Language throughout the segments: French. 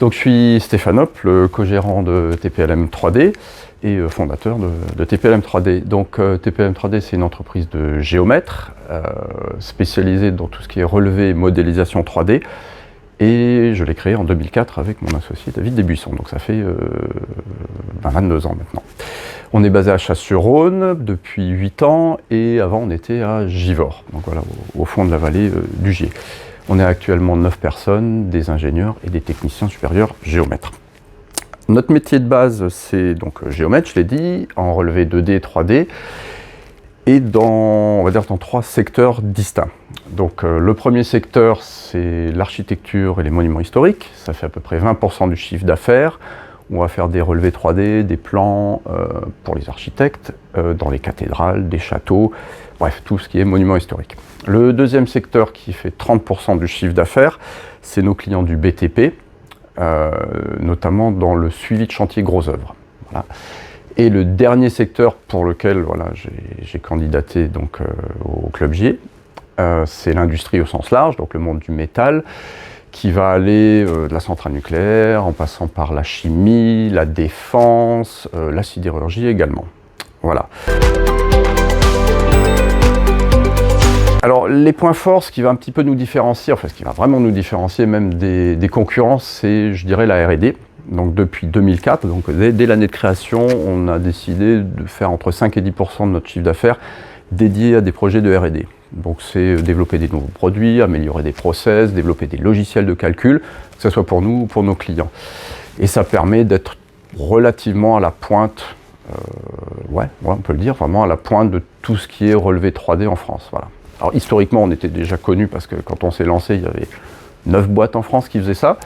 Donc je suis Stéphane Hopp, le co-gérant de TPLM 3D et fondateur de TPLM 3D. Donc TPLM 3D, c'est une entreprise de géomètres spécialisée dans tout ce qui est relevé et modélisation 3D. Et je l'ai créé en 2004 avec mon associé David Desbuissons. Donc ça fait 22 ans maintenant. On est basé à Chasse-sur-Rhône depuis 8 ans et avant on était à Givors, donc voilà, au fond de la vallée du Gier. On est actuellement 9 personnes, des ingénieurs et des techniciens supérieurs géomètres. Notre métier de base, c'est donc géomètre, je l'ai dit, en relevé 2D, 3D, et on va dire dans 3 secteurs distincts. Donc le premier secteur, c'est l'architecture et les monuments historiques. Ça fait à peu près 20% du chiffre d'affaires. On va faire des relevés 3D, des plans pour les architectes, dans les cathédrales, des châteaux, bref, tout ce qui est monuments historiques. Le deuxième secteur qui fait 30% du chiffre d'affaires, c'est nos clients du BTP, notamment dans le suivi de chantier gros œuvres. Voilà. Et le dernier secteur pour lequel voilà, j'ai candidaté donc, au Club Gier, c'est l'industrie au sens large, donc le monde du métal, qui va aller de la centrale nucléaire, en passant par la chimie, la défense, la sidérurgie également. Voilà. Alors les points forts, ce qui va un petit peu nous différencier, enfin ce qui va vraiment nous différencier même des concurrents, c'est je dirais la R&D. Donc depuis 2004, donc dès l'année de création, on a décidé de faire entre 5 et 10% de notre chiffre d'affaires dédié à des projets de R&D. Donc c'est développer des nouveaux produits, améliorer des process, développer des logiciels de calcul, que ce soit pour nous ou pour nos clients. Et ça permet d'être relativement à la pointe, on peut le dire, vraiment à la pointe de tout ce qui est relevé 3D en France. Voilà. Alors historiquement, on était déjà connu parce que quand on s'est lancé, il y avait 9 boîtes en France qui faisaient ça.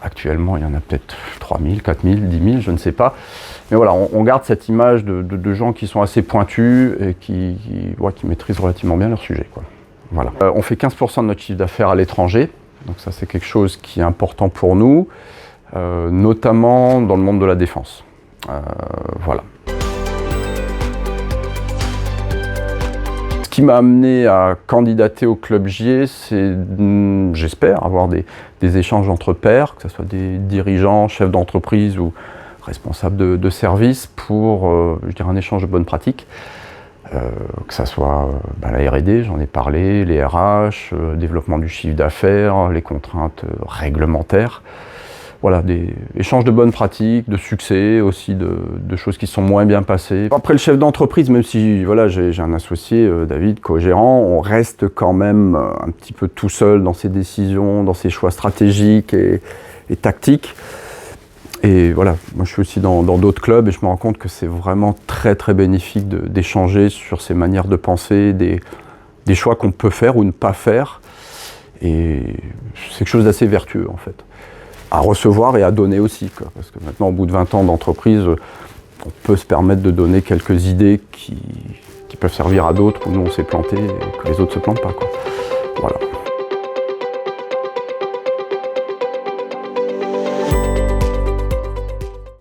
Actuellement, il y en a peut-être 3000, 4000, 10 000, je ne sais pas. Mais voilà, on garde cette image de gens qui sont assez pointus et qui maîtrisent relativement bien leur sujet, quoi. Voilà. On fait 15% de notre chiffre d'affaires à l'étranger. Donc ça, c'est quelque chose qui est important pour nous, notamment dans le monde de la défense. Voilà. Ce qui m'a amené à candidater au Club Gier, c'est, j'espère, avoir des échanges entre pairs, que ce soit des dirigeants, chefs d'entreprise ou responsables de service pour, je dirais, un échange de bonnes pratiques. Que ce soit la R&D, j'en ai parlé, les RH, développement du chiffre d'affaires, les contraintes réglementaires. Voilà, des échanges de bonnes pratiques, de succès, aussi de choses qui sont moins bien passées. Après le chef d'entreprise, même si voilà, j'ai un associé, David, co-gérant, on reste quand même un petit peu tout seul dans ses décisions, dans ses choix stratégiques et tactiques. Et voilà, moi je suis aussi dans d'autres clubs et je me rends compte que c'est vraiment très très bénéfique d'échanger sur ces manières de penser, des choix qu'on peut faire ou ne pas faire. Et c'est quelque chose d'assez vertueux en fait. À recevoir et à donner aussi, quoi. Parce que maintenant, au bout de 20 ans d'entreprise, on peut se permettre de donner quelques idées qui peuvent servir à d'autres, où nous on s'est planté et que les autres se plantent pas, quoi. Voilà.